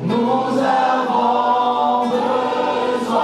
Nous avons besoin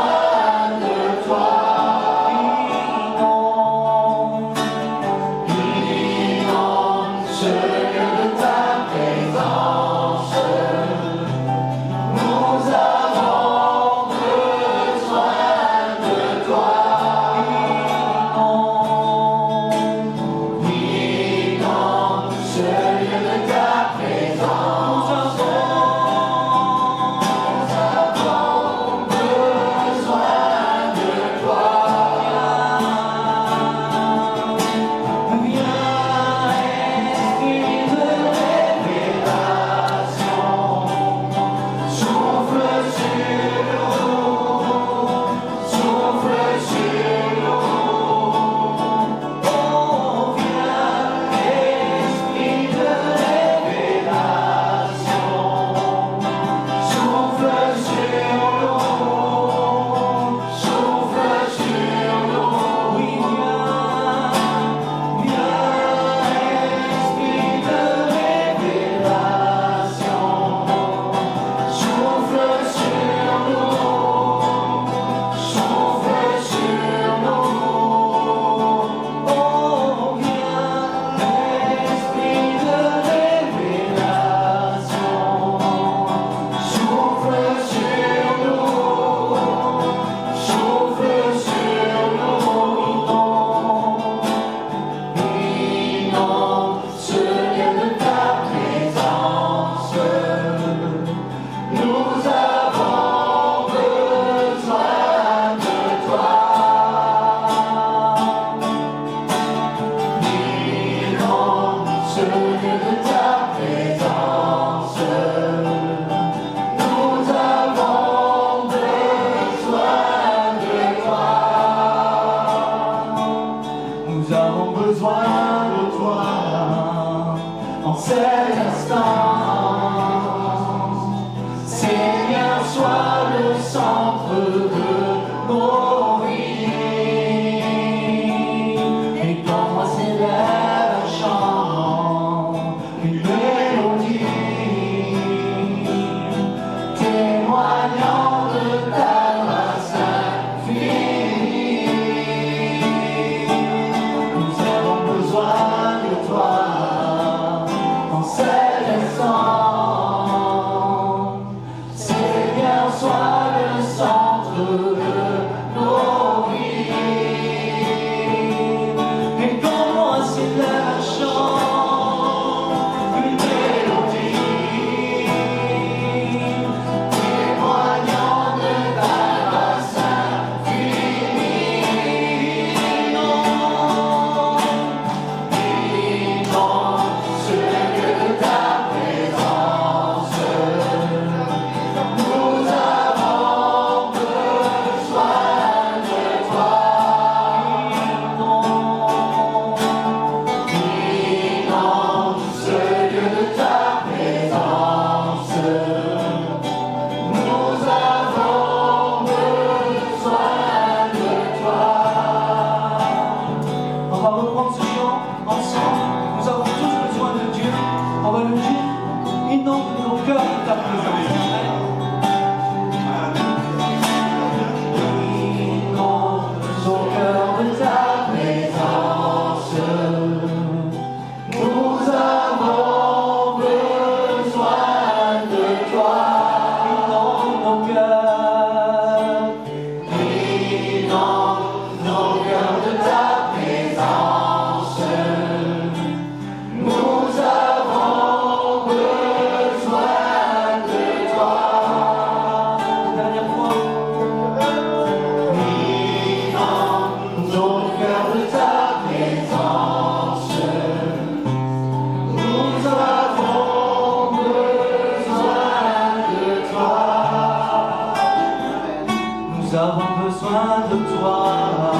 nous avons besoin de toi.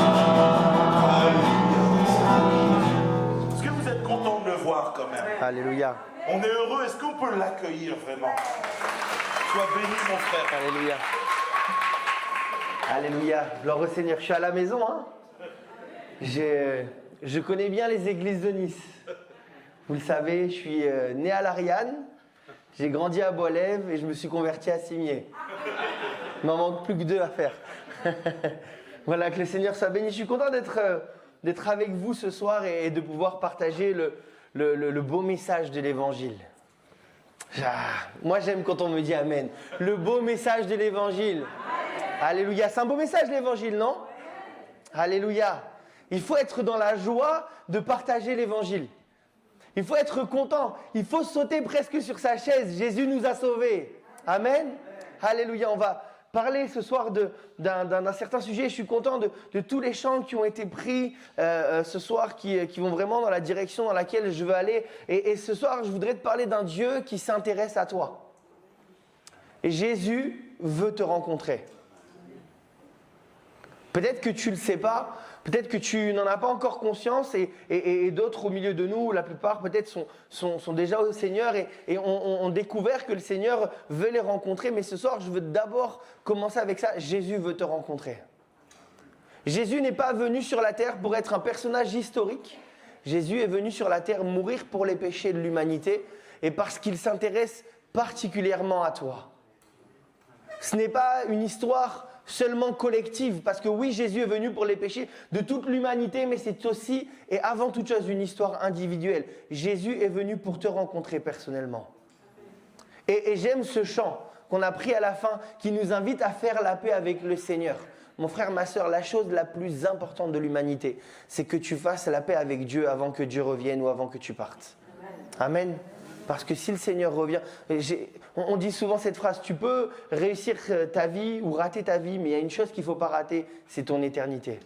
Est-ce que vous êtes content de le voir quand même? Alléluia. On est heureux, est-ce qu'on peut l'accueillir vraiment? Sois béni mon frère. Alléluia. Alléluia. Gloire au Seigneur. Je suis à la maison, hein. Je connais bien les églises de Nice. Vous le savez, je suis né à l'Ariane, j'ai grandi à Boilève et je me suis converti à Cimier. Il m'en manque plus que 2 à faire. Voilà, que le Seigneur soit béni. Je suis content d'être avec vous ce soir et de pouvoir partager le beau message de l'Évangile. Moi, j'aime quand on me dit Amen. Le beau message de l'Évangile. Alléluia. C'est un beau message, l'Évangile, non? Alléluia. Il faut être dans la joie de partager l'Évangile. Il faut être content. Il faut sauter presque sur sa chaise. Jésus nous a sauvés. Amen. Alléluia. On va parler ce soir d'un certain sujet. Je suis content de tous les chants qui ont été pris ce soir, qui vont vraiment dans la direction dans laquelle je veux aller. Et ce soir, je voudrais te parler d'un Dieu qui s'intéresse à toi. Et Jésus veut te rencontrer. Peut-être que tu ne le sais pas, peut-être que tu n'en as pas encore conscience et d'autres au milieu de nous, la plupart peut-être sont déjà au Seigneur et ont découvert que le Seigneur veut les rencontrer. Mais ce soir, je veux d'abord commencer avec ça. Jésus veut te rencontrer. Jésus n'est pas venu sur la terre pour être un personnage historique. Jésus est venu sur la terre mourir pour les péchés de l'humanité et parce qu'il s'intéresse particulièrement à toi. Ce n'est pas une histoire seulement collective, parce que oui, Jésus est venu pour les péchés de toute l'humanité, mais c'est aussi et avant toute chose une histoire individuelle. Jésus est venu pour te rencontrer personnellement. Et j'aime ce chant qu'on a pris à la fin, qui nous invite à faire la paix avec le Seigneur. Mon frère, ma sœur, la chose la plus importante de l'humanité, c'est que tu fasses la paix avec Dieu avant que Dieu revienne ou avant que tu partes. Amen. Parce que si le Seigneur revient, on dit souvent cette phrase, tu peux réussir ta vie ou rater ta vie, mais il y a une chose qu'il ne faut pas rater, c'est ton éternité.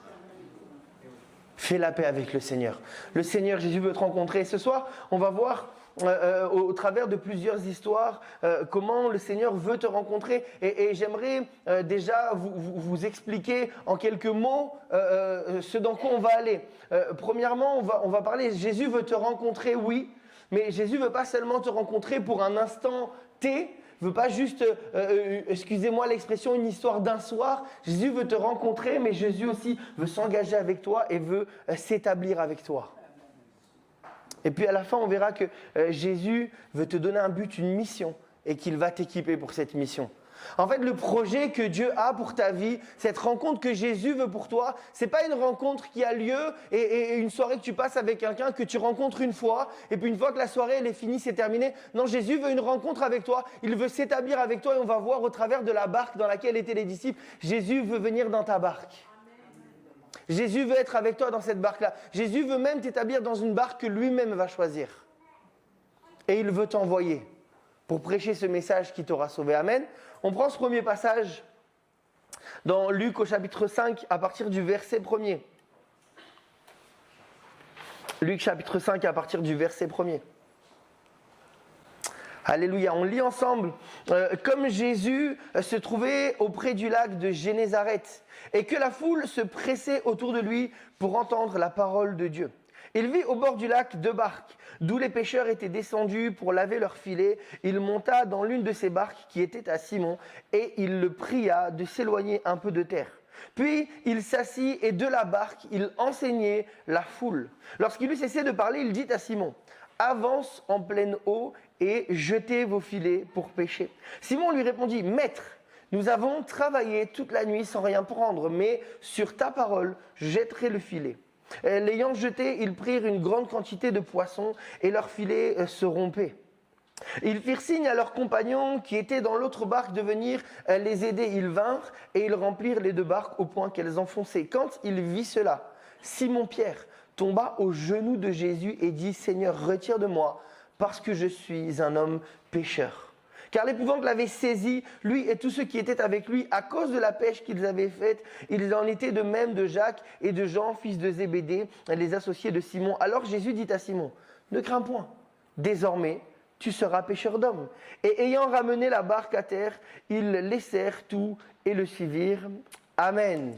Fais la paix avec le Seigneur. Le Seigneur Jésus veut te rencontrer. Et ce soir, on va voir au travers de plusieurs histoires comment le Seigneur veut te rencontrer. Et j'aimerais déjà vous expliquer en quelques mots ce dans quoi on va aller. Premièrement, on va parler, Jésus veut te rencontrer, oui. Mais Jésus ne veut pas seulement te rencontrer pour un instant T, ne veut pas juste, excusez-moi l'expression, une histoire d'un soir. Jésus veut te rencontrer, mais Jésus aussi veut s'engager avec toi et veut s'établir avec toi. Et puis à la fin, on verra que Jésus veut te donner un but, une mission, et qu'il va t'équiper pour cette mission. En fait, le projet que Dieu a pour ta vie, cette rencontre que Jésus veut pour toi, c'est pas une rencontre qui a lieu et une soirée que tu passes avec quelqu'un que tu rencontres une fois et puis une fois que la soirée elle est finie, c'est terminé. Non, Jésus veut une rencontre avec toi, il veut s'établir avec toi et on va voir au travers de la barque dans laquelle étaient les disciples, Jésus veut venir dans ta barque. Jésus veut être avec toi dans cette barque-là. Jésus veut même t'établir dans une barque que lui-même va choisir. Et il veut t'envoyer pour prêcher ce message qui t'aura sauvé. Amen. On prend ce premier passage dans Luc au chapitre 5 à partir du verset 1er. Luc chapitre 5 à partir du verset 1er. Alléluia, on lit ensemble. Comme Jésus se trouvait auprès du lac de Génézareth et que la foule se pressait autour de lui pour entendre la parole de Dieu. Il vit au bord du lac 2 barques, d'où les pêcheurs étaient descendus pour laver leurs filets. Il monta dans l'une de ces barques qui était à Simon, et il le pria de s'éloigner un peu de terre. Puis il s'assit et de la barque, il enseignait la foule. Lorsqu'il eut cessé de parler, il dit à Simon, « Avance en pleine eau et jetez vos filets pour pêcher. » Simon lui répondit, « Maître, nous avons travaillé toute la nuit sans rien prendre, mais sur ta parole, je jetterai le filet. » L'ayant jeté, ils prirent une grande quantité de poissons et leurs filets se rompaient. Ils firent signe à leurs compagnons qui étaient dans l'autre barque de venir les aider. Ils vinrent et ils remplirent les 2 barques au point qu'elles enfonçaient. Quand il vit cela, Simon-Pierre tomba aux genoux de Jésus et dit « Seigneur, retire de moi, parce que je suis un homme pécheur. » Car l'épouvante l'avait saisi, lui et tous ceux qui étaient avec lui, à cause de la pêche qu'ils avaient faite. Il en était de même de Jacques et de Jean, fils de Zébédée, les associés de Simon. Alors Jésus dit à Simon, « Ne crains point, désormais tu seras pêcheur d'hommes. Et ayant ramené la barque à terre, ils laissèrent tout et le suivirent. Amen.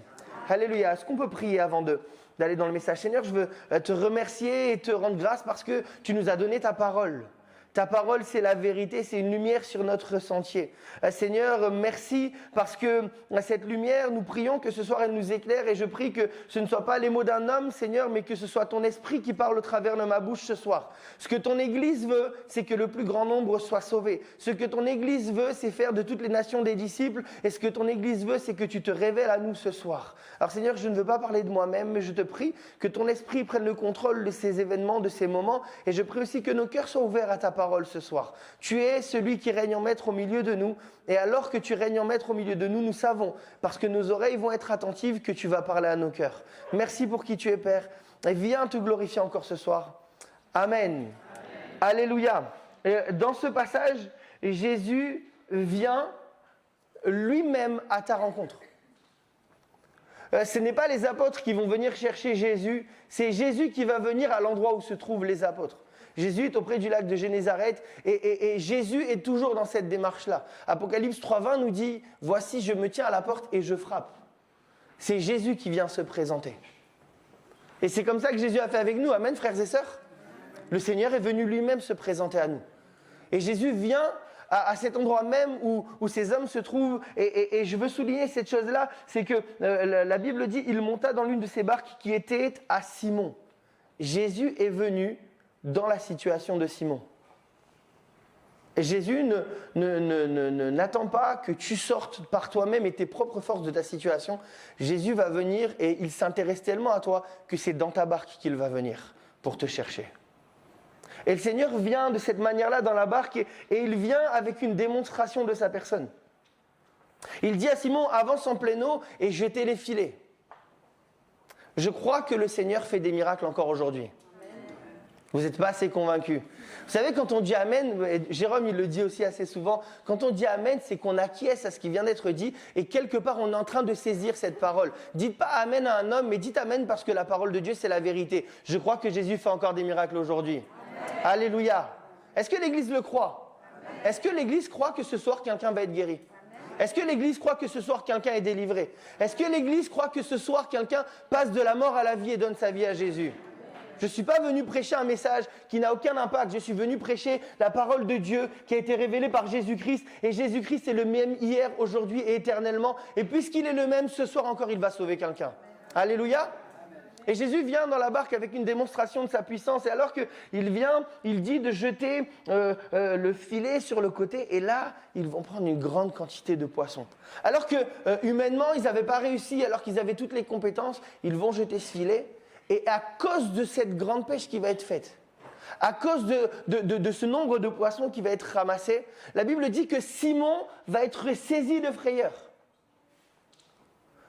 Alléluia. Est-ce qu'on peut prier avant d'aller dans le message? Seigneur, je veux te remercier et te rendre grâce parce que tu nous as donné ta parole. Ta parole, c'est la vérité, c'est une lumière sur notre sentier. Seigneur, merci parce que cette lumière, nous prions que ce soir, elle nous éclaire et je prie que ce ne soit pas les mots d'un homme, Seigneur, mais que ce soit ton esprit qui parle au travers de ma bouche ce soir. Ce que ton Église veut, c'est que le plus grand nombre soit sauvé. Ce que ton Église veut, c'est faire de toutes les nations des disciples. Et ce que ton Église veut, c'est que tu te révèles à nous ce soir. Alors Seigneur, je ne veux pas parler de moi-même, mais je te prie que ton esprit prenne le contrôle de ces événements, de ces moments. Et je prie aussi que nos cœurs soient ouverts à ta parole ce soir. Tu es celui qui règne en maître au milieu de nous. Et alors que tu règnes en maître au milieu de nous, nous savons, parce que nos oreilles vont être attentives, que tu vas parler à nos cœurs. Merci pour qui tu es, Père. Et viens te glorifier encore ce soir. Amen. Alléluia. Et dans ce passage, Jésus vient lui-même à ta rencontre. Ce n'est pas les apôtres qui vont venir chercher Jésus, c'est Jésus qui va venir à l'endroit où se trouvent les apôtres. Jésus est auprès du lac de Génézareth et Jésus est toujours dans cette démarche-là. Apocalypse 3,20 nous dit « Voici, je me tiens à la porte et je frappe ». C'est Jésus qui vient se présenter. Et c'est comme ça que Jésus a fait avec nous. Amen, frères et sœurs. Le Seigneur est venu lui-même se présenter à nous. Et Jésus vient à cet endroit même où ces hommes se trouvent. Et je veux souligner cette chose-là, c'est que la Bible dit « Il monta dans l'une de ces barques qui était à Simon ». Jésus est venu dans la situation de Simon. Et Jésus n'attend pas que tu sortes par toi-même et tes propres forces de ta situation. Jésus va venir et il s'intéresse tellement à toi que c'est dans ta barque qu'il va venir pour te chercher. Et le Seigneur vient de cette manière-là dans la barque et il vient avec une démonstration de sa personne. Il dit à Simon, avance en pleine eau et jetez les filets. Je crois que le Seigneur fait des miracles encore aujourd'hui. Vous n'êtes pas assez convaincus. Vous savez, quand on dit Amen, et Jérôme il le dit aussi assez souvent, quand on dit Amen, c'est qu'on acquiesce à ce qui vient d'être dit et quelque part on est en train de saisir cette parole. Dites pas Amen à un homme, mais dites Amen parce que la parole de Dieu c'est la vérité. Je crois que Jésus fait encore des miracles aujourd'hui. Alléluia. Est-ce que l'Église le croit? Est-ce que l'Église croit que ce soir quelqu'un va être guéri? Est-ce que l'Église croit que ce soir quelqu'un est délivré? Est-ce que l'Église croit que ce soir quelqu'un passe de la mort à la vie et donne sa vie à Jésus? Je ne suis pas venu prêcher un message qui n'a aucun impact. Je suis venu prêcher la parole de Dieu qui a été révélée par Jésus-Christ. Et Jésus-Christ est le même hier, aujourd'hui et éternellement. Et puisqu'il est le même, ce soir encore, il va sauver quelqu'un. Alléluia. Et Jésus vient dans la barque avec une démonstration de sa puissance. Et alors qu'il vient, il dit de jeter le filet sur le côté. Et là, ils vont prendre une grande quantité de poissons. Alors que humainement, ils n'avaient pas réussi, alors qu'ils avaient toutes les compétences, ils vont jeter ce filet. Et à cause de cette grande pêche qui va être faite, à cause de ce nombre de poissons qui va être ramassé, la Bible dit que Simon va être saisi de frayeur.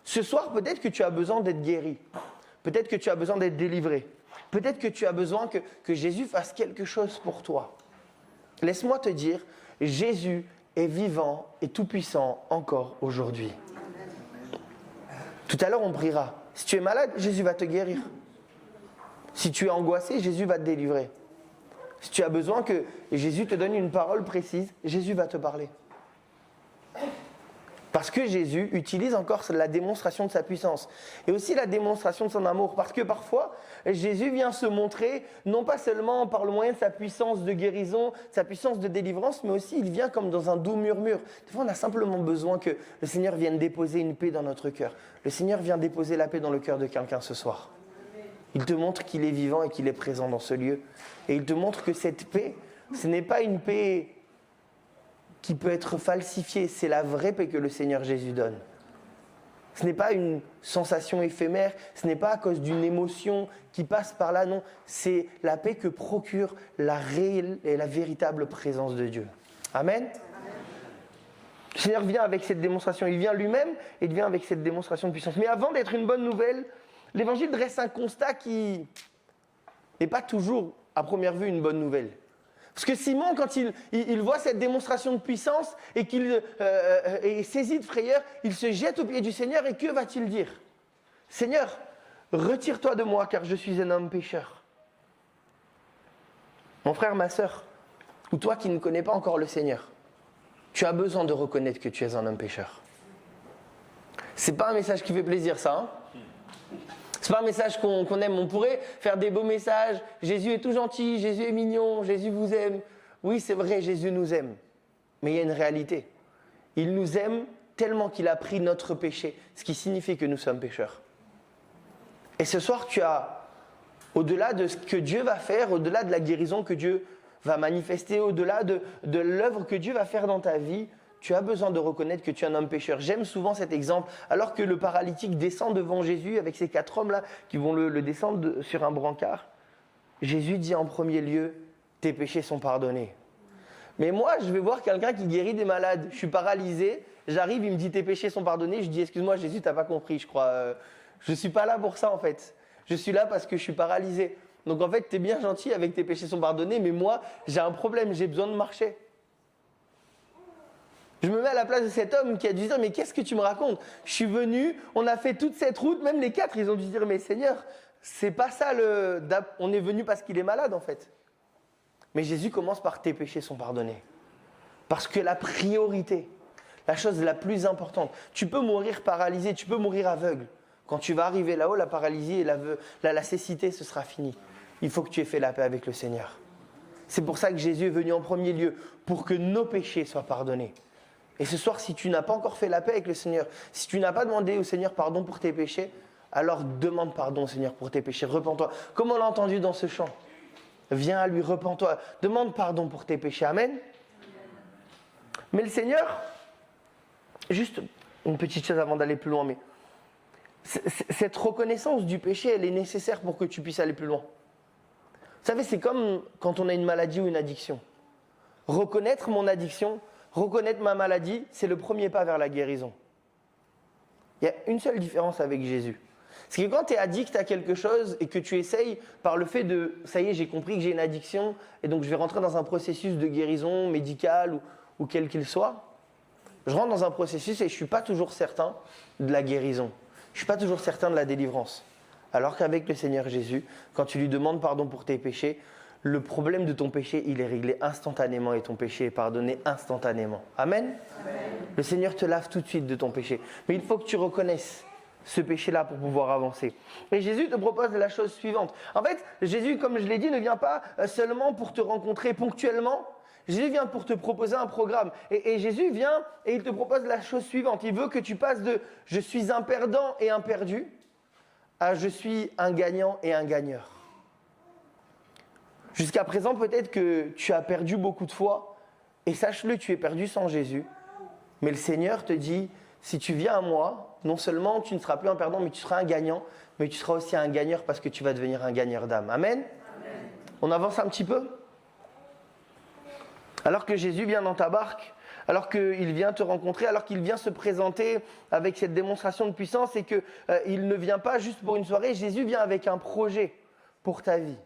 Ce soir, peut-être que tu as besoin d'être guéri. Peut-être que tu as besoin d'être délivré. Peut-être que tu as besoin que Jésus fasse quelque chose pour toi. Laisse-moi te dire, Jésus est vivant et tout-puissant encore aujourd'hui. Tout à l'heure, on priera. Si tu es malade, Jésus va te guérir. Si tu es angoissé, Jésus va te délivrer. Si tu as besoin que Jésus te donne une parole précise, Jésus va te parler. Parce que Jésus utilise encore la démonstration de sa puissance. Et aussi la démonstration de son amour. Parce que parfois, Jésus vient se montrer, non pas seulement par le moyen de sa puissance de guérison, sa puissance de délivrance, mais aussi il vient comme dans un doux murmure. Des fois, on a simplement besoin que le Seigneur vienne déposer une paix dans notre cœur. Le Seigneur vient déposer la paix dans le cœur de quelqu'un ce soir. Il te montre qu'il est vivant et qu'il est présent dans ce lieu. Et il te montre que cette paix, ce n'est pas une paix qui peut être falsifiée, c'est la vraie paix que le Seigneur Jésus donne. Ce n'est pas une sensation éphémère, ce n'est pas à cause d'une émotion qui passe par là, non. C'est la paix que procure la réelle et la véritable présence de Dieu. Amen. Le Seigneur vient avec cette démonstration, il vient lui-même et il vient avec cette démonstration de puissance. Mais avant d'être une bonne nouvelle, l'Évangile dresse un constat qui n'est pas toujours, à première vue, une bonne nouvelle. Parce que Simon, quand il voit cette démonstration de puissance et qu'il est saisi de frayeur, il se jette aux pieds du Seigneur et que va-t-il dire? Seigneur, retire-toi de moi car je suis un homme pécheur. Mon frère, ma sœur, ou toi qui ne connais pas encore le Seigneur, tu as besoin de reconnaître que tu es un homme pécheur. C'est pas un message qui fait plaisir, ça. Hein? C'est pas un message qu'on aime. On pourrait faire des beaux messages. Jésus est tout gentil, Jésus est mignon, Jésus vous aime. Oui, c'est vrai, Jésus nous aime. Mais il y a une réalité. Il nous aime tellement qu'il a pris notre péché, ce qui signifie que nous sommes pécheurs. Et ce soir, tu as, au-delà de ce que Dieu va faire, au-delà de la guérison que Dieu va manifester, au-delà de l'œuvre que Dieu va faire dans ta vie, tu as besoin de reconnaître que tu es un homme pécheur. J'aime souvent cet exemple. Alors que le paralytique descend devant Jésus avec ces 4 hommes-là qui vont le descendre sur un brancard, Jésus dit en premier lieu, tes péchés sont pardonnés. Mais moi, je vais voir quelqu'un qui guérit des malades. Je suis paralysé, j'arrive, il me dit tes péchés sont pardonnés. Je dis excuse-moi Jésus, t'as pas compris, je crois. Je ne suis pas là pour ça en fait. Je suis là parce que je suis paralysé. Donc en fait, tu es bien gentil avec tes péchés sont pardonnés, mais moi, j'ai un problème, j'ai besoin de marcher. Je me mets à la place de cet homme qui a dû dire, mais qu'est-ce que tu me racontes? Je suis venu, on a fait toute cette route, même les 4, ils ont dû dire, mais Seigneur, c'est pas ça on est venu parce qu'il est malade en fait. Mais Jésus commence par tes péchés sont pardonnés. Parce que la priorité, la chose la plus importante, tu peux mourir paralysé, tu peux mourir aveugle. Quand tu vas arriver là-haut, la paralysie et la cécité, ce sera fini. Il faut que tu aies fait la paix avec le Seigneur. C'est pour ça que Jésus est venu en premier lieu, pour que nos péchés soient pardonnés. Et ce soir, si tu n'as pas encore fait la paix avec le Seigneur, si tu n'as pas demandé au Seigneur pardon pour tes péchés, alors demande pardon au Seigneur pour tes péchés, repens-toi. Comme on l'a entendu dans ce chant, viens à lui, repens-toi, demande pardon pour tes péchés, amen. Mais le Seigneur, juste une petite chose avant d'aller plus loin, mais cette reconnaissance du péché, elle est nécessaire pour que tu puisses aller plus loin. Vous savez, c'est comme quand on a une maladie ou une addiction. Reconnaître mon addiction, reconnaître ma maladie, c'est le premier pas vers la guérison. Il y a une seule différence avec Jésus. C'est que quand tu es addict à quelque chose et que tu essayes par le fait de « ça y est, j'ai compris que j'ai une addiction et donc je vais rentrer dans un processus de guérison médicale ou quel qu'il soit », je rentre dans un processus et je ne suis pas toujours certain de la guérison. Je ne suis pas toujours certain de la délivrance. Alors qu'avec le Seigneur Jésus, quand tu lui demandes pardon pour tes péchés, le problème de ton péché, il est réglé instantanément et ton péché est pardonné instantanément. Amen. Amen. Le Seigneur te lave tout de suite de ton péché. Mais il faut que tu reconnaisses ce péché-là pour pouvoir avancer. Et Jésus te propose la chose suivante. En fait, Jésus, comme je l'ai dit, ne vient pas seulement pour te rencontrer ponctuellement. Jésus vient pour te proposer un programme. Et Jésus vient et il te propose la chose suivante. Il veut que tu passes de « je suis un perdant et un perdu » à « je suis un gagnant et un gagneur ». Jusqu'à présent, peut-être que tu as perdu beaucoup de fois, et sache-le, tu es perdu sans Jésus. Mais le Seigneur te dit, si tu viens à moi, non seulement tu ne seras plus un perdant, mais tu seras un gagnant, mais tu seras aussi un gagneur parce que tu vas devenir un gagneur d'âme. Amen. Amen. On avance un petit peu? Alors que Jésus vient dans ta barque, alors qu'il vient te rencontrer, alors qu'il vient se présenter avec cette démonstration de puissance et qu'il ne vient pas juste pour une soirée, Jésus vient avec un projet pour ta vie.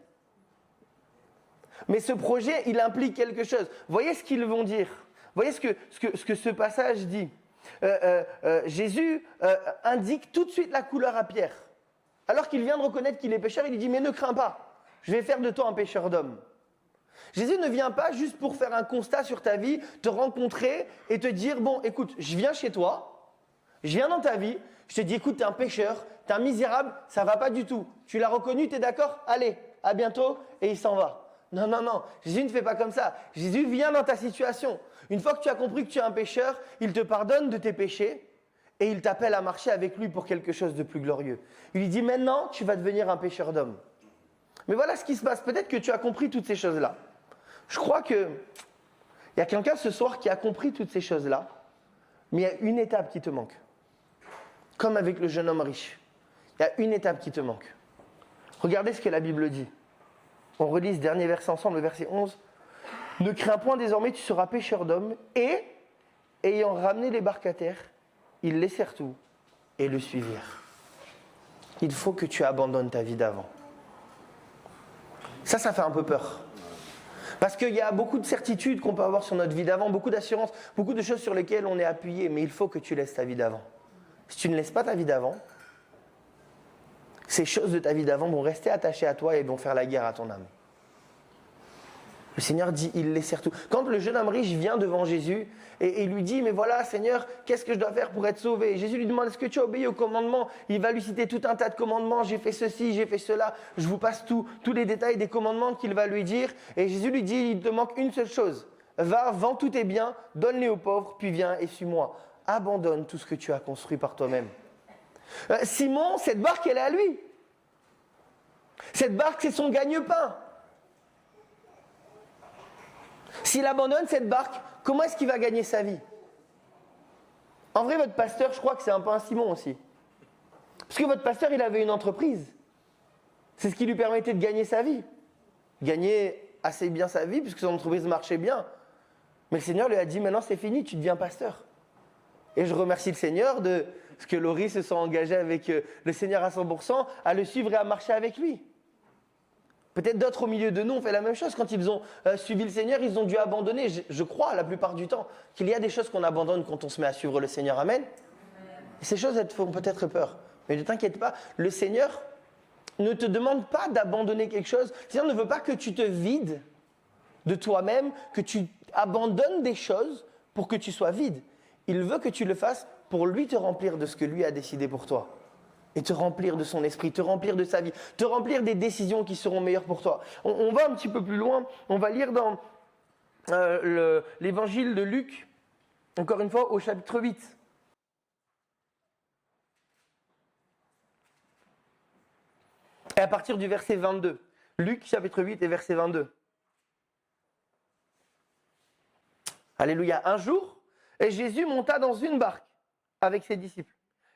Mais ce projet, il implique quelque chose. Voyez ce qu'ils vont dire. Voyez ce que ce passage dit. Jésus indique tout de suite la couleur à Pierre. Alors qu'il vient de reconnaître qu'il est pécheur, il lui dit « Mais ne crains pas, je vais faire de toi un pécheur d'hommes. » Jésus ne vient pas juste pour faire un constat sur ta vie, te rencontrer et te dire « Bon, écoute, je viens chez toi, je viens dans ta vie, je te dis « Écoute, t'es un pécheur, t'es un misérable, ça va pas du tout. Tu l'as reconnu, t'es d'accord? Allez, à bientôt. » Et il s'en va. Non, non, non. Jésus ne fait pas comme ça. Jésus vient dans ta situation. Une fois que tu as compris que tu es un pécheur, il te pardonne de tes péchés et il t'appelle à marcher avec lui pour quelque chose de plus glorieux. Il lui dit maintenant, tu vas devenir un pécheur d'hommes. Mais voilà ce qui se passe. Peut-être que tu as compris toutes ces choses-là. Je crois qu'il y a quelqu'un ce soir qui a compris toutes ces choses-là, mais il y a une étape qui te manque. Comme avec le jeune homme riche. Il y a une étape qui te manque. Regardez ce que la Bible dit. On relit ce dernier verset ensemble, le verset 11. « Ne crains point désormais, tu seras pécheur d'hommes. » Et, ayant ramené les barques à terre, ils laissèrent tout et le suivirent. Il faut que tu abandonnes ta vie d'avant. Ça fait un peu peur. Parce qu'il y a beaucoup de certitudes qu'on peut avoir sur notre vie d'avant, beaucoup d'assurances, beaucoup de choses sur lesquelles on est appuyé, mais il faut que tu laisses ta vie d'avant. Si tu ne laisses pas ta vie d'avant, ces choses de ta vie d'avant vont rester attachées à toi et vont faire la guerre à ton âme. Le Seigneur dit, il les sert tout. Quand le jeune homme riche vient devant Jésus et lui dit, mais voilà Seigneur, qu'est-ce que je dois faire pour être sauvé? Et Jésus lui demande, est-ce que tu as obéi au commandement? Il va lui citer tout un tas de commandements, j'ai fait ceci, j'ai fait cela. Je vous passe tous les détails des commandements qu'il va lui dire. Et Jésus lui dit, il te manque une seule chose. Va, vends tous tes biens, donne-les aux pauvres, puis viens et suis-moi. Abandonne tout ce que tu as construit par toi-même. Simon, cette barque, elle est à lui. Cette barque, c'est son gagne-pain. S'il abandonne cette barque, comment est-ce qu'il va gagner sa vie? En vrai, votre pasteur, je crois que c'est un peu un Simon aussi. Parce que votre pasteur, il avait une entreprise. C'est ce qui lui permettait de gagner sa vie. Gagner assez bien sa vie, puisque son entreprise marchait bien. Mais le Seigneur lui a dit, maintenant c'est fini, tu deviens pasteur. Et je remercie le Seigneur de ce que Laurie se soit engagée avec le Seigneur à 100%, à le suivre et à marcher avec lui. Peut-être d'autres au milieu de nous ont fait la même chose. Quand ils ont suivi le Seigneur, ils ont dû abandonner. Je crois, la plupart du temps, qu'il y a des choses qu'on abandonne quand on se met à suivre le Seigneur. Amen. Et ces choses, elles te font peut-être peur. Mais ne t'inquiète pas, le Seigneur ne te demande pas d'abandonner quelque chose. Le Seigneur ne veut pas que tu te vides de toi-même, que tu abandonnes des choses pour que tu sois vide. Il veut que tu le fasses pour lui te remplir de ce que lui a décidé pour toi. Et te remplir de son esprit, te remplir de sa vie, te remplir des décisions qui seront meilleures pour toi. On va un petit peu plus loin, on va lire dans l'évangile de Luc, encore une fois au chapitre 8. Et à partir du verset 22. Luc chapitre 8 et verset 22. Alléluia. Un jour, Jésus monta dans une barque avec ses disciples.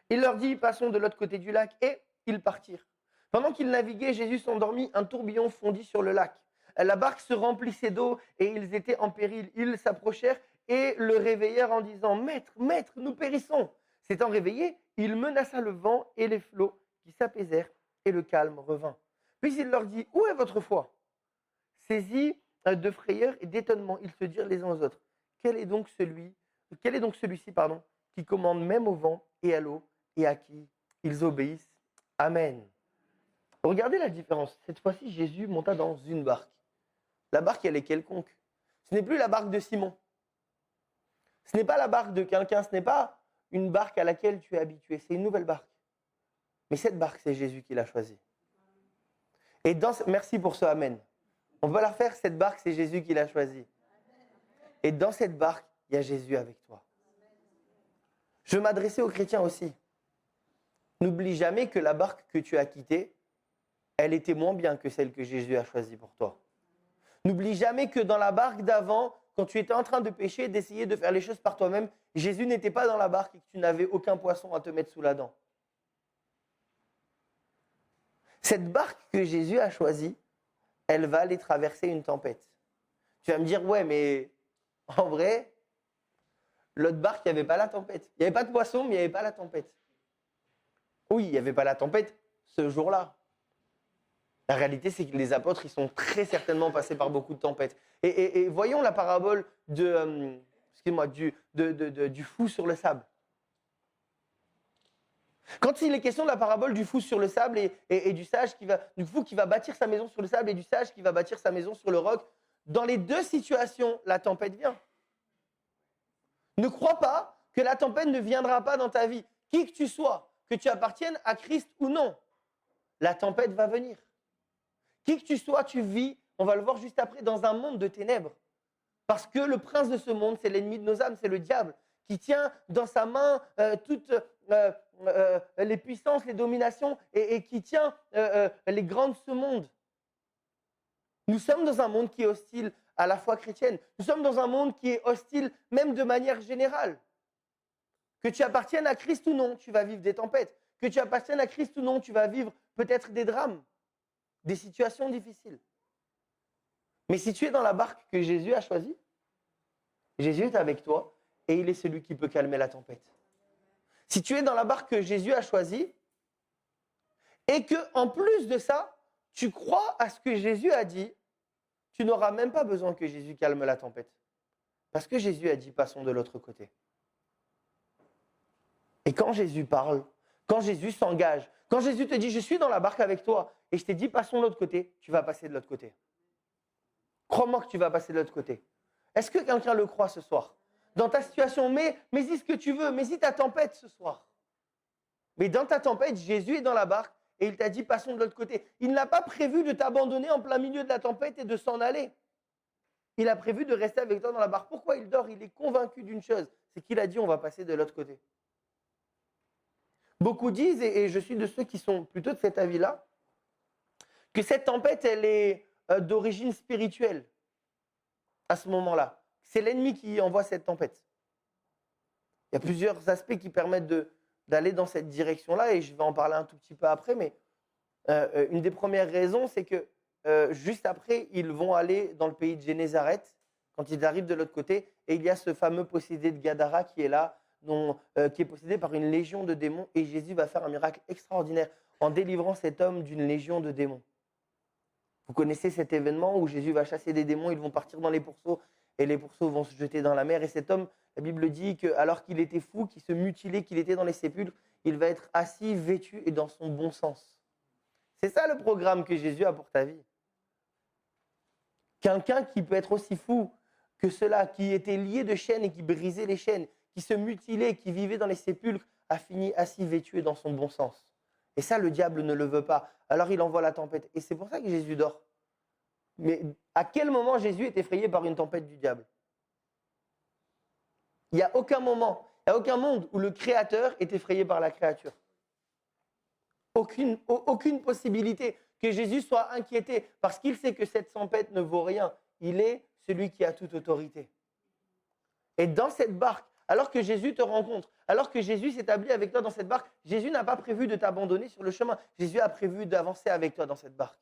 Il leur dit, passons de l'autre côté du lac, et ils partirent. Pendant qu'ils naviguaient, Jésus s'endormit, un tourbillon fondit sur le lac. La barque se remplissait d'eau et ils étaient en péril. Ils s'approchèrent et le réveillèrent en disant, Maître, Maître, nous périssons. S'étant réveillé, il menaça le vent et les flots qui s'apaisèrent et le calme revint. Puis il leur dit, où est votre foi? Saisis de frayeur et d'étonnement, ils se dirent les uns aux autres, quel est donc celui-ci, qui commande même au vent et à l'eau et à qui ils obéissent. Amen. Regardez la différence. Cette fois-ci, Jésus monta dans une barque. La barque, elle est quelconque. Ce n'est plus la barque de Simon. Ce n'est pas la barque de quelqu'un. Ce n'est pas une barque à laquelle tu es habitué. C'est une nouvelle barque. Mais cette barque, c'est Jésus qui l'a choisie. Et merci pour ce Amen. On va la refaire. Cette barque, c'est Jésus qui l'a choisie. Et dans cette barque, il y a Jésus avec toi. Je m'adressais aux chrétiens aussi. N'oublie jamais que la barque que tu as quittée, elle était moins bien que celle que Jésus a choisie pour toi. N'oublie jamais que dans la barque d'avant, quand tu étais en train de pécher, d'essayer de faire les choses par toi-même, Jésus n'était pas dans la barque et que tu n'avais aucun poisson à te mettre sous la dent. Cette barque que Jésus a choisie, elle va aller traverser une tempête. Tu vas me dire, ouais, mais en vrai, l'autre barque, il n'y avait pas la tempête. Il n'y avait pas de poisson, mais il n'y avait pas la tempête. Oui, il n'y avait pas la tempête ce jour-là. La réalité, c'est que les apôtres, ils sont très certainement passés par beaucoup de tempêtes. Et voyons la parabole du fou sur le sable. Quand il est question de la parabole du fou sur le sable et du fou qui va bâtir sa maison sur le sable et du sage qui va bâtir sa maison sur le roc, dans les deux situations, la tempête vient. Ne crois pas que la tempête ne viendra pas dans ta vie. Qui que tu sois, que tu appartiennes à Christ ou non, la tempête va venir. Qui que tu sois, tu vis, on va le voir juste après, dans un monde de ténèbres. Parce que le prince de ce monde, c'est l'ennemi de nos âmes, c'est le diable, qui tient dans sa main toutes les puissances, les dominations, et qui tient les grands de ce monde. Nous sommes dans un monde qui est hostile à la foi chrétienne. Nous sommes dans un monde qui est hostile même de manière générale. Que tu appartiennes à Christ ou non, tu vas vivre des tempêtes. Que tu appartiennes à Christ ou non, tu vas vivre peut-être des drames, des situations difficiles. Mais si tu es dans la barque que Jésus a choisie, Jésus est avec toi et il est celui qui peut calmer la tempête. Si tu es dans la barque que Jésus a choisie et que en plus de ça, tu crois à ce que Jésus a dit, tu n'auras même pas besoin que Jésus calme la tempête. Parce que Jésus a dit, passons de l'autre côté. Et quand Jésus parle, quand Jésus s'engage, quand Jésus te dit, je suis dans la barque avec toi, et je t'ai dit, passons de l'autre côté, tu vas passer de l'autre côté. Crois-moi que tu vas passer de l'autre côté. Est-ce que quelqu'un le croit ce soir? Dans ta situation, mets-y ce que tu veux, mets-y ta tempête ce soir. Mais dans ta tempête, Jésus est dans la barque et il t'a dit passons de l'autre côté. Il n'a pas prévu de t'abandonner en plein milieu de la tempête et de s'en aller. Il a prévu de rester avec toi dans la barque. Pourquoi il dort? Il est convaincu d'une chose, c'est qu'il a dit on va passer de l'autre côté. Beaucoup disent, et je suis de ceux qui sont plutôt de cet avis-là, que cette tempête, elle est d'origine spirituelle à ce moment-là. C'est l'ennemi qui envoie cette tempête. Il y a plusieurs aspects qui permettent d'aller dans cette direction-là, et je vais en parler un tout petit peu après, mais une des premières raisons, c'est que juste après, ils vont aller dans le pays de Génézareth, quand ils arrivent de l'autre côté, et il y a ce fameux possédé de Gadara qui est là, qui est possédé par une légion de démons, et Jésus va faire un miracle extraordinaire en délivrant cet homme d'une légion de démons. Vous connaissez cet événement où Jésus va chasser des démons, ils vont partir dans les pourceaux, et les pourceaux vont se jeter dans la mer, et cet homme, la Bible dit qu'alors qu'il était fou, qu'il se mutilait, qu'il était dans les sépulcres, il va être assis, vêtu et dans son bon sens. C'est ça le programme que Jésus a pour ta vie. Quelqu'un qui peut être aussi fou que cela, qui était lié de chaînes et qui brisait les chaînes, qui se mutilait, qui vivait dans les sépulcres, a fini assis, vêtu et dans son bon sens. Et ça, le diable ne le veut pas. Alors il envoie la tempête. Et c'est pour ça que Jésus dort. Mais à quel moment Jésus est effrayé par une tempête du diable? Il n'y a aucun moment, il n'y a aucun monde où le Créateur est effrayé par la créature. Aucune possibilité que Jésus soit inquiété parce qu'il sait que cette tempête ne vaut rien. Il est celui qui a toute autorité. Et dans cette barque, alors que Jésus te rencontre, alors que Jésus s'établit avec toi dans cette barque, Jésus n'a pas prévu de t'abandonner sur le chemin. Jésus a prévu d'avancer avec toi dans cette barque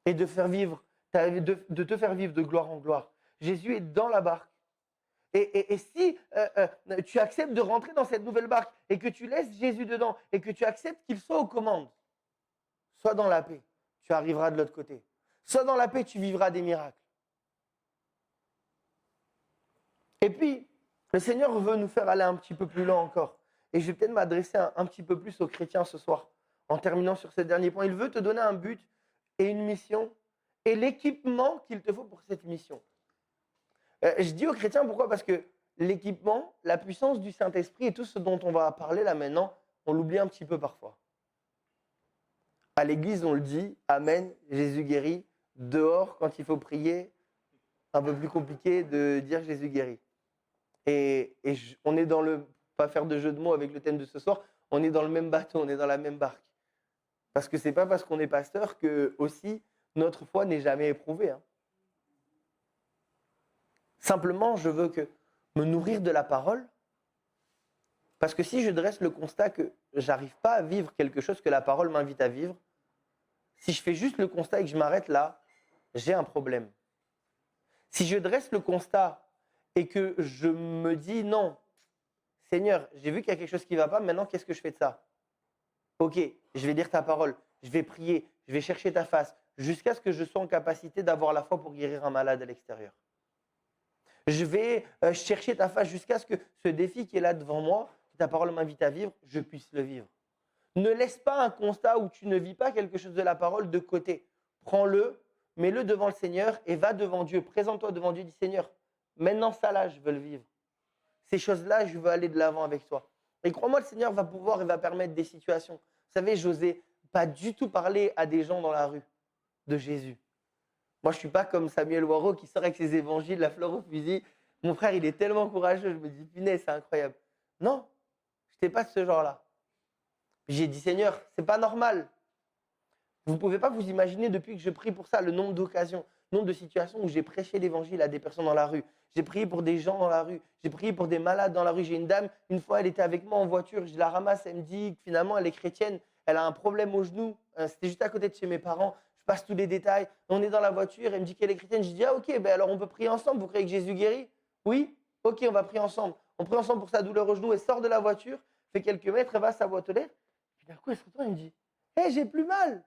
et de te faire vivre de gloire en gloire. Jésus est dans la barque. Et si tu acceptes de rentrer dans cette nouvelle barque et que tu laisses Jésus dedans et que tu acceptes qu'il soit aux commandes, sois dans la paix, tu arriveras de l'autre côté. Sois dans la paix, tu vivras des miracles. Et puis, le Seigneur veut nous faire aller un petit peu plus loin encore. Et je vais peut-être m'adresser un petit peu plus aux chrétiens ce soir, en terminant sur ce dernier point. Il veut te donner un but et une mission et l'équipement qu'il te faut pour cette mission. Je dis aux chrétiens pourquoi? Parce que l'équipement, la puissance du Saint-Esprit et tout ce dont on va parler là maintenant, on l'oublie un petit peu parfois. À l'église, on le dit, Amen, Jésus guérit. Dehors, quand il faut prier, un peu plus compliqué de dire Jésus guérit. Et on est dans le, pas faire de jeu de mots avec le thème de ce soir, on est dans le même bateau, on est dans la même barque. Parce que c'est pas parce qu'on est pasteur que aussi notre foi n'est jamais éprouvée. Hein. Simplement, je veux me nourrir de la parole, parce que si je dresse le constat que j'arrive pas à vivre quelque chose que la parole m'invite à vivre, si je fais juste le constat et que je m'arrête là, j'ai un problème. Si je dresse le constat et que je me dis non, Seigneur, j'ai vu qu'il y a quelque chose qui ne va pas, maintenant qu'est-ce que je fais de ça? Ok, je vais lire ta parole, je vais prier, je vais chercher ta face, jusqu'à ce que je sois en capacité d'avoir la foi pour guérir un malade à l'extérieur. Je vais chercher ta face jusqu'à ce que ce défi qui est là devant moi, que ta parole m'invite à vivre, je puisse le vivre. Ne laisse pas un constat où tu ne vis pas quelque chose de la parole de côté. Prends-le, mets-le devant le Seigneur et va devant Dieu. Présente-toi devant Dieu, dis Seigneur, maintenant ça là, je veux le vivre. Ces choses-là, je veux aller de l'avant avec toi. Et crois-moi, le Seigneur va pouvoir et va permettre des situations. Vous savez, j'osais pas du tout parler à des gens dans la rue de Jésus. Moi, je ne suis pas comme Samuel Waro qui sort avec ses évangiles, la fleur au fusil. Mon frère, il est tellement courageux. Je me dis, punaise, c'est incroyable. Non, je n'étais pas de ce genre-là. J'ai dit, Seigneur, ce n'est pas normal. Vous ne pouvez pas vous imaginer, depuis que je prie pour ça, le nombre d'occasions, le nombre de situations où j'ai prêché l'évangile à des personnes dans la rue. J'ai prié pour des gens dans la rue. J'ai prié pour des malades dans la rue. J'ai une dame, une fois, elle était avec moi en voiture. Je la ramasse, elle me dit que finalement, elle est chrétienne. Elle a un problème au genou. C'était juste à côté de chez mes parents. Je passe tous les détails. On est dans la voiture. Elle me dit qu'elle est chrétienne. Je dis, ah ok, ben alors on peut prier ensemble. Vous croyez que Jésus guérit? Oui? Ok, on va prier ensemble. On prie ensemble pour sa douleur au genou. Elle sort de la voiture, fait quelques mètres, elle va à sa boîte aux lettres. Puis d'un coup, elle se retourne et me dit, hé, j'ai plus mal.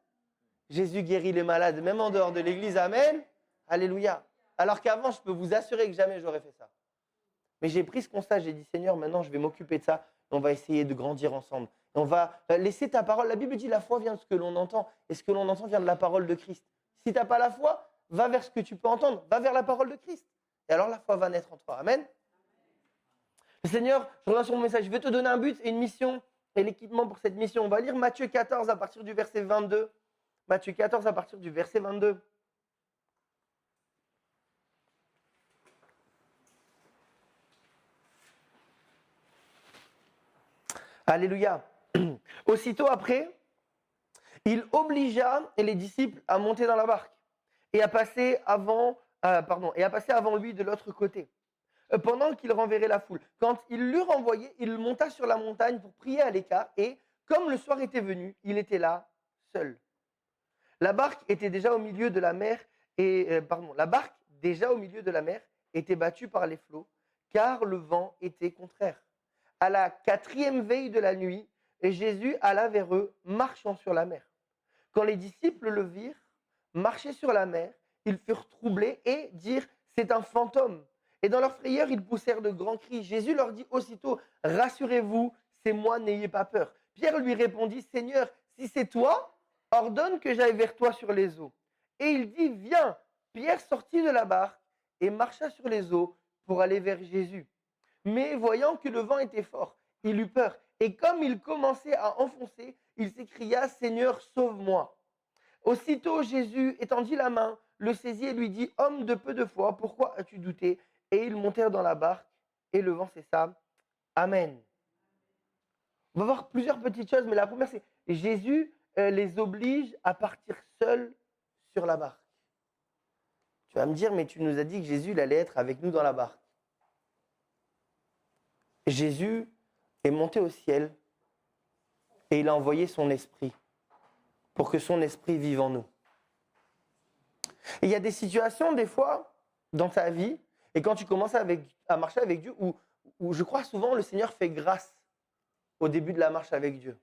Jésus guérit les malades, même en dehors de l'église. Amen. Alléluia. Alors qu'avant, je peux vous assurer que jamais j'aurais fait ça. Mais j'ai pris ce constat, j'ai dit, Seigneur, maintenant, je vais m'occuper de ça. Et on va essayer de grandir ensemble. Et on va laisser ta parole. La Bible dit, la foi vient de ce que l'on entend. Et ce que l'on entend vient de la parole de Christ. Si tu n'as pas la foi, va vers ce que tu peux entendre, va vers la parole de Christ. Et alors la foi va naître en toi. Amen. Le Seigneur, je reviens sur mon message, je vais te donner un but et une mission et l'équipement pour cette mission. On va lire Matthieu 14 à partir du verset 22. Matthieu 14 à partir du verset 22. Alléluia. Aussitôt après, il obligea les disciples à monter dans la barque et à passer avant lui de l'autre côté, pendant qu'il renverrait la foule. Quand il l'eut renvoyé, il monta sur la montagne pour prier à l'écart et, comme le soir était venu, il était là, seul. La barque était déjà au milieu de la mer était battue par les flots, car le vent était contraire. À la 4e veille de la nuit, Jésus alla vers eux, marchant sur la mer. Quand les disciples le virent marcher sur la mer, ils furent troublés et dirent « C'est un fantôme ». Et dans leur frayeur, ils poussèrent de grands cris. Jésus leur dit aussitôt « Rassurez-vous, c'est moi, n'ayez pas peur ». Pierre lui répondit « Seigneur, si c'est toi, ordonne que j'aille vers toi sur les eaux. » Et il dit « Viens ». Pierre sortit de la barque et marcha sur les eaux pour aller vers Jésus. Mais voyant que le vent était fort, il eut peur. Et comme il commençait à enfoncer, il s'écria « Seigneur, sauve-moi ». Aussitôt Jésus étendit la main, le saisit et lui dit « Homme de peu de foi, pourquoi as-tu douté ?» Et ils montèrent dans la barque et le vent cessa. Amen. On va voir plusieurs petites choses, mais la première c'est Jésus les oblige à partir seuls sur la barque. Tu vas me dire, mais tu nous as dit que Jésus il allait être avec nous dans la barque. Jésus est monté au ciel et il a envoyé son esprit pour que son esprit vive en nous. Et il y a des situations, des fois, dans ta vie, et quand tu commences à marcher avec Dieu, où je crois souvent le Seigneur fait grâce au début de la marche avec Dieu.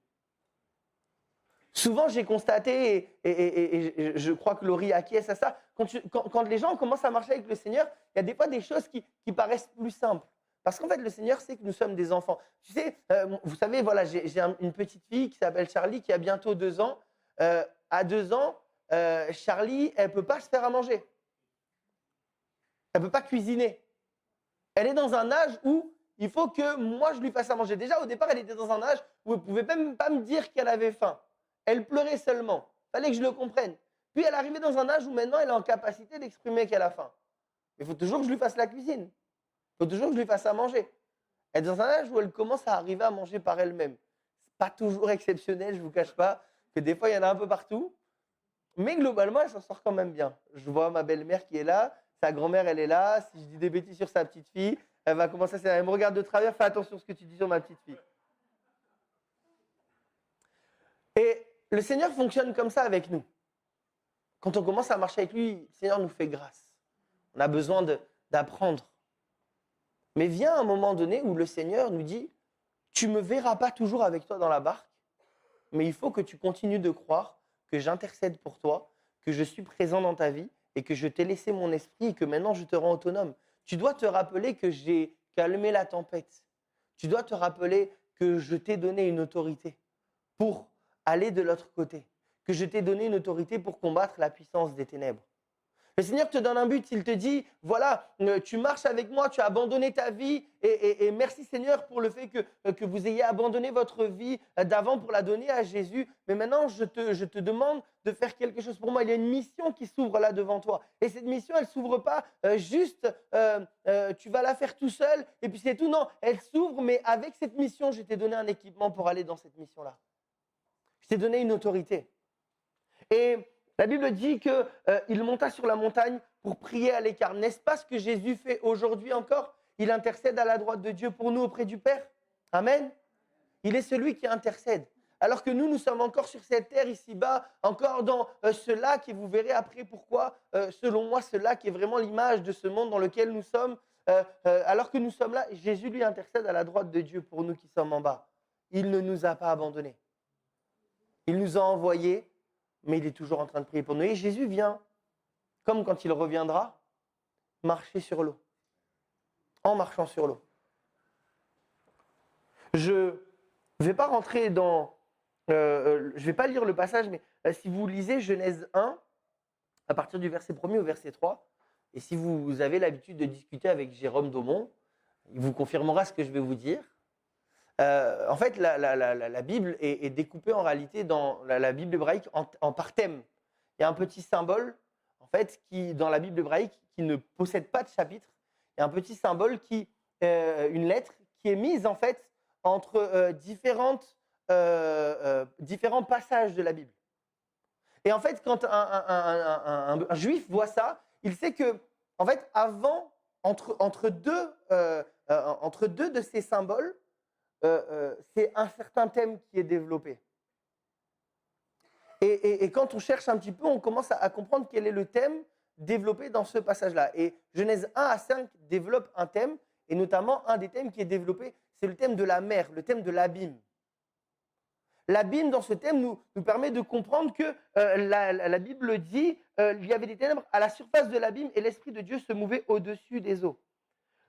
Souvent, j'ai constaté, et je crois que Laurie acquiesce à ça, quand les gens commencent à marcher avec le Seigneur, il y a des fois des choses qui paraissent plus simples. Parce qu'en fait, le Seigneur sait que nous sommes des enfants. Tu sais, vous savez, voilà, j'ai une petite fille qui s'appelle Charlie, qui a bientôt 2 ans. À 2 ans, Charlie, elle ne peut pas se faire à manger. Elle ne peut pas cuisiner. Elle est dans un âge où il faut que moi, je lui fasse à manger. Déjà, au départ, elle était dans un âge où elle ne pouvait même pas me dire qu'elle avait faim. Elle pleurait seulement. Il fallait que je le comprenne. Puis, elle est arrivée dans un âge où maintenant, elle est en capacité d'exprimer qu'elle a faim. Il faut toujours que je lui fasse la cuisine. Il faut toujours que je lui fasse à manger. Elle est dans un âge où elle commence à arriver à manger par elle-même. Ce n'est pas toujours exceptionnel, je ne vous cache pas, que des fois, il y en a un peu partout. Mais globalement, elle s'en sort quand même bien. Je vois ma belle-mère qui est là, sa grand-mère, elle est là. Si je dis des bêtises sur sa petite fille, elle va commencer à... Elle me regarde de travers, fais attention à ce que tu dis sur ma petite fille. Et le Seigneur fonctionne comme ça avec nous. Quand on commence à marcher avec lui, le Seigneur nous fait grâce. On a besoin d'apprendre. Mais vient un moment donné où le Seigneur nous dit « Tu ne me verras pas toujours avec toi dans la barque, mais il faut que tu continues de croire que j'intercède pour toi, que je suis présent dans ta vie et que je t'ai laissé mon esprit et que maintenant je te rends autonome. Tu dois te rappeler que j'ai calmé la tempête. Tu dois te rappeler que je t'ai donné une autorité pour aller de l'autre côté, que je t'ai donné une autorité pour combattre la puissance des ténèbres. » Le Seigneur te donne un but, il te dit, voilà, tu marches avec moi, tu as abandonné ta vie et merci Seigneur pour le fait que vous ayez abandonné votre vie d'avant pour la donner à Jésus. Mais maintenant, je te demande de faire quelque chose pour moi. Il y a une mission qui s'ouvre là devant toi. Et cette mission, elle ne s'ouvre pas juste, tu vas la faire tout seul et puis c'est tout. Non, elle s'ouvre, mais avec cette mission, je t'ai donné un équipement pour aller dans cette mission-là. Je t'ai donné une autorité. Et la Bible dit qu'il monta sur la montagne pour prier à l'écart. N'est-ce pas ce que Jésus fait aujourd'hui encore? Il intercède à la droite de Dieu pour nous auprès du Père. Amen. Il est celui qui intercède. Alors que nous sommes encore sur cette terre ici-bas, encore dans ce lac, et vous verrez après pourquoi, selon moi, ce lac est vraiment l'image de ce monde dans lequel nous sommes. Alors que nous sommes là, Jésus lui intercède à la droite de Dieu pour nous qui sommes en bas. Il ne nous a pas abandonnés. Il nous a envoyés, mais il est toujours en train de prier pour nous. Et Jésus vient, comme quand il reviendra, marcher sur l'eau. En marchant sur l'eau. Je ne vais pas rentrer dans... je ne vais pas lire le passage, mais si vous lisez Genèse 1, à partir du verset 1er au verset 3. Et si vous avez l'habitude de discuter avec Jérôme Daumont, il vous confirmera ce que je vais vous dire. En fait, la Bible est découpée en réalité dans la Bible hébraïque par thème. Il y a un petit symbole, en fait, qui dans la Bible hébraïque qui ne possède pas de chapitre. Il y a un petit symbole une lettre qui est mise en fait entre différents passages de la Bible. Et en fait, quand un juif voit ça, il sait que, en fait, avant, entre deux de ces symboles, c'est un certain thème qui est développé. Et quand on cherche un petit peu, on commence à comprendre quel est le thème développé dans ce passage-là. Et Genèse 1 à 5 développe un thème, et notamment un des thèmes qui est développé, c'est le thème de la mer, le thème de l'abîme. L'abîme, dans ce thème, nous permet de comprendre que la Bible dit il y avait des ténèbres à la surface de l'abîme et l'Esprit de Dieu se mouvait au-dessus des eaux.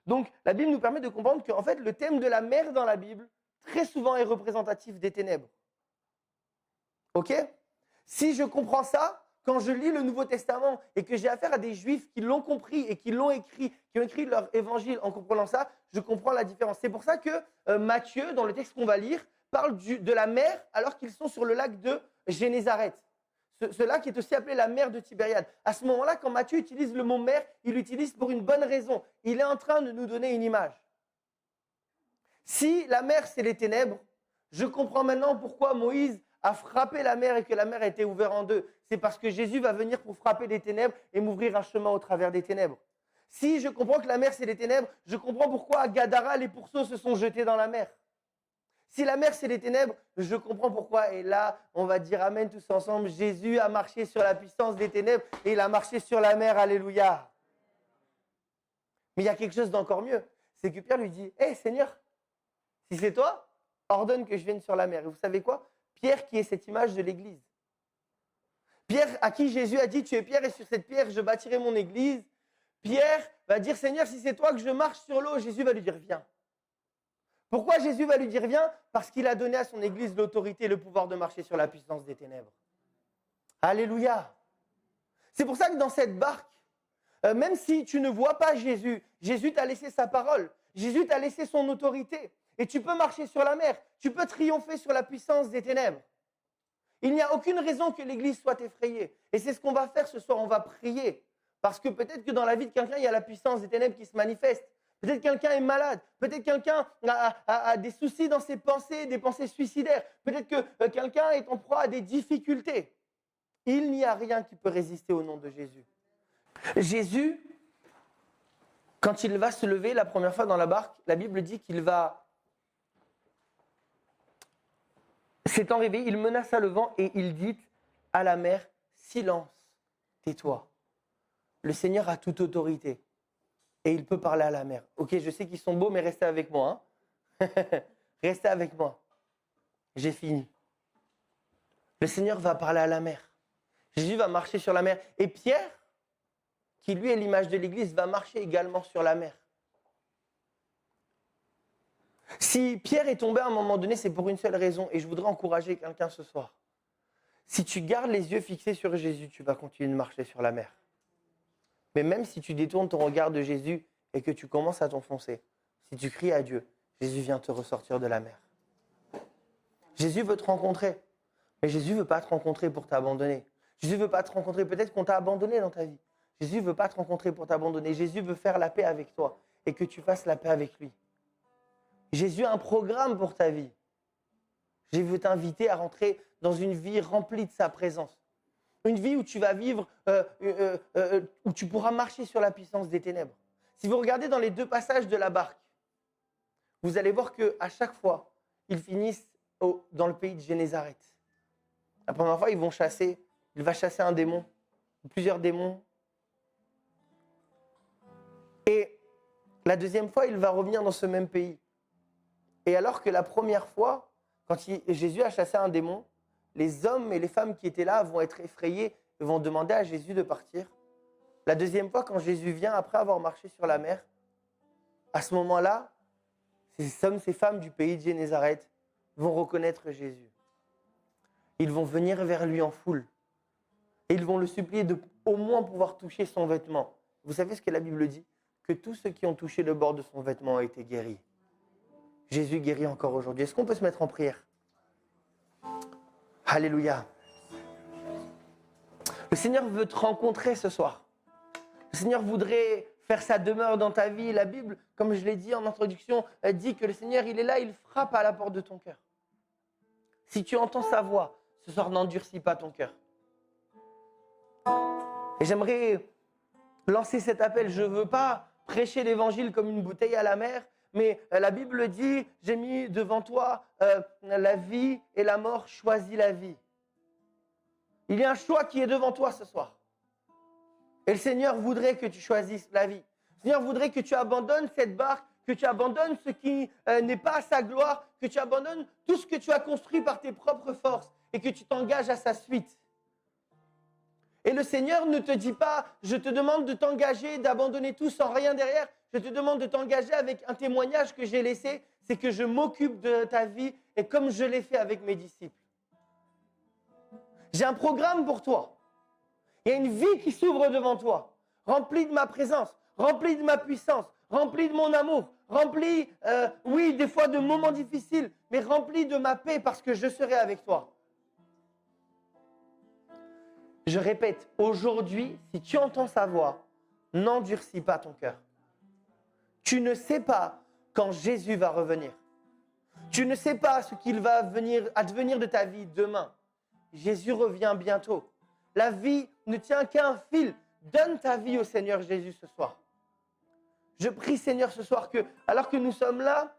Donc, la Bible nous permet de comprendre qu'en fait, le thème de la mer dans la Bible, très souvent, est représentatif des ténèbres. Ok ? Si je comprends ça, quand je lis le Nouveau Testament et que j'ai affaire à des Juifs qui l'ont compris et qui l'ont écrit, qui ont écrit leur évangile en comprenant ça, je comprends la différence. C'est pour ça que Matthieu, dans le texte qu'on va lire, parle de la mer alors qu'ils sont sur le lac de Génézareth. Ce lac est aussi appelé la mer de Tibériade. À ce moment-là, quand Matthieu utilise le mot mer, il l'utilise pour une bonne raison. Il est en train de nous donner une image. Si la mer, c'est les ténèbres, je comprends maintenant pourquoi Moïse a frappé la mer et que la mer a été ouverte en deux. C'est parce que Jésus va venir pour frapper les ténèbres et m'ouvrir un chemin au travers des ténèbres. Si je comprends que la mer, c'est les ténèbres, je comprends pourquoi à Gadara, les pourceaux se sont jetés dans la mer. Si la mer, c'est les ténèbres, je comprends pourquoi. Et là, on va dire Amen tous ensemble. Jésus a marché sur la puissance des ténèbres et il a marché sur la mer. Alléluia. Mais il y a quelque chose d'encore mieux. C'est que Pierre lui dit, « Hé Seigneur, si c'est toi, ordonne que je vienne sur la mer. » Et vous savez quoi ? Pierre qui est cette image de l'église. Pierre à qui Jésus a dit, « Tu es Pierre et sur cette pierre, je bâtirai mon église. » Pierre va dire, « Seigneur, si c'est toi que je marche sur l'eau, Jésus va lui dire, viens. » Pourquoi Jésus va lui dire viens ? Parce qu'il a donné à son Église l'autorité et le pouvoir de marcher sur la puissance des ténèbres. Alléluia. C'est pour ça que dans cette barque, même si tu ne vois pas Jésus, Jésus t'a laissé sa parole, Jésus t'a laissé son autorité. Et tu peux marcher sur la mer, tu peux triompher sur la puissance des ténèbres. Il n'y a aucune raison que l'Église soit effrayée. Et c'est ce qu'on va faire ce soir, on va prier. Parce que peut-être que dans la vie de quelqu'un, il y a la puissance des ténèbres qui se manifeste. Peut-être quelqu'un est malade, peut-être quelqu'un a des soucis dans ses pensées, des pensées suicidaires. Peut-être que quelqu'un est en proie à des difficultés. Il n'y a rien qui peut résister au nom de Jésus. Jésus, quand il va se lever la première fois dans la barque, la Bible dit qu'il va, s'étant réveillé, il menaça le vent et il dit à la mer, « Silence, tais-toi. Le Seigneur a toute autorité. » Et il peut parler à la mer. Ok, je sais qu'ils sont beaux, mais restez avec moi. Hein. Restez avec moi. J'ai fini. Le Seigneur va parler à la mer. Jésus va marcher sur la mer. Et Pierre, qui lui est l'image de l'Église, va marcher également sur la mer. Si Pierre est tombé à un moment donné, c'est pour une seule raison. Et je voudrais encourager quelqu'un ce soir. Si tu gardes les yeux fixés sur Jésus, tu vas continuer de marcher sur la mer. Mais même si tu détournes ton regard de Jésus et que tu commences à t'enfoncer, si tu cries à Dieu, Jésus vient te ressortir de la mer. Jésus veut te rencontrer, mais Jésus ne veut pas te rencontrer pour t'abandonner. Jésus ne veut pas te rencontrer, peut-être qu'on t'a abandonné dans ta vie. Jésus ne veut pas te rencontrer pour t'abandonner. Jésus veut faire la paix avec toi et que tu fasses la paix avec lui. Jésus a un programme pour ta vie. Jésus veut t'inviter à rentrer dans une vie remplie de sa présence. Une vie où tu vas vivre, où tu pourras marcher sur la puissance des ténèbres. Si vous regardez dans les deux passages de la barque, vous allez voir qu'à chaque fois, ils finissent dans le pays de Génézareth. La première fois, il va chasser un démon, plusieurs démons. Et la deuxième fois, il va revenir dans ce même pays. Et alors que la première fois, quand Jésus a chassé un démon, les hommes et les femmes qui étaient là vont être effrayés et vont demander à Jésus de partir. La deuxième fois, quand Jésus vient, après avoir marché sur la mer, à ce moment-là, ces hommes, ces femmes du pays de Génézareth vont reconnaître Jésus. Ils vont venir vers lui en foule. Et ils vont le supplier de au moins pouvoir toucher son vêtement. Vous savez ce que la Bible dit? Que tous ceux qui ont touché le bord de son vêtement ont été guéris. Jésus guérit encore aujourd'hui. Est-ce qu'on peut se mettre en prière? Alléluia. Le Seigneur veut te rencontrer ce soir. Le Seigneur voudrait faire sa demeure dans ta vie. La Bible, comme je l'ai dit en introduction, dit que le Seigneur, il est là, il frappe à la porte de ton cœur. Si tu entends sa voix, ce soir, n'endurcis pas ton cœur. Et j'aimerais lancer cet appel. Je ne veux pas prêcher l'évangile comme une bouteille à la mer, mais la Bible dit, j'ai mis devant toi la vie et la mort, choisis la vie. Il y a un choix qui est devant toi ce soir. Et le Seigneur voudrait que tu choisisses la vie. Le Seigneur voudrait que tu abandonnes cette barque, que tu abandonnes ce qui n'est pas à sa gloire, que tu abandonnes tout ce que tu as construit par tes propres forces et que tu t'engages à sa suite. Et le Seigneur ne te dit pas, je te demande de t'engager, d'abandonner tout sans rien derrière. Je te demande de t'engager avec un témoignage que j'ai laissé, c'est que je m'occupe de ta vie et comme je l'ai fait avec mes disciples. J'ai un programme pour toi. Il y a une vie qui s'ouvre devant toi, remplie de ma présence, remplie de ma puissance, remplie de mon amour, remplie, oui, des fois de moments difficiles, mais remplie de ma paix parce que je serai avec toi. Je répète, aujourd'hui, si tu entends sa voix, n'endurcis pas ton cœur. Tu ne sais pas quand Jésus va revenir. Tu ne sais pas ce qu'il va advenir de ta vie demain. Jésus revient bientôt. La vie ne tient qu'à un fil. Donne ta vie au Seigneur Jésus ce soir. Je prie Seigneur ce soir que, alors que nous sommes là,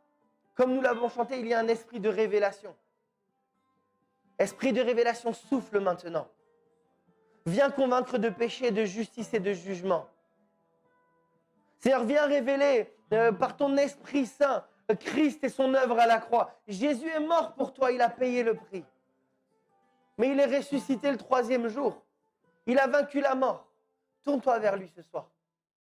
comme nous l'avons chanté, il y a un esprit de révélation. Esprit de révélation souffle maintenant. Viens convaincre de péché, de justice et de jugement. Seigneur, viens révéler par ton Esprit Saint Christ et son œuvre à la croix. Jésus est mort pour toi, il a payé le prix. Mais il est ressuscité le 3e jour. Il a vaincu la mort. Tourne-toi vers lui ce soir.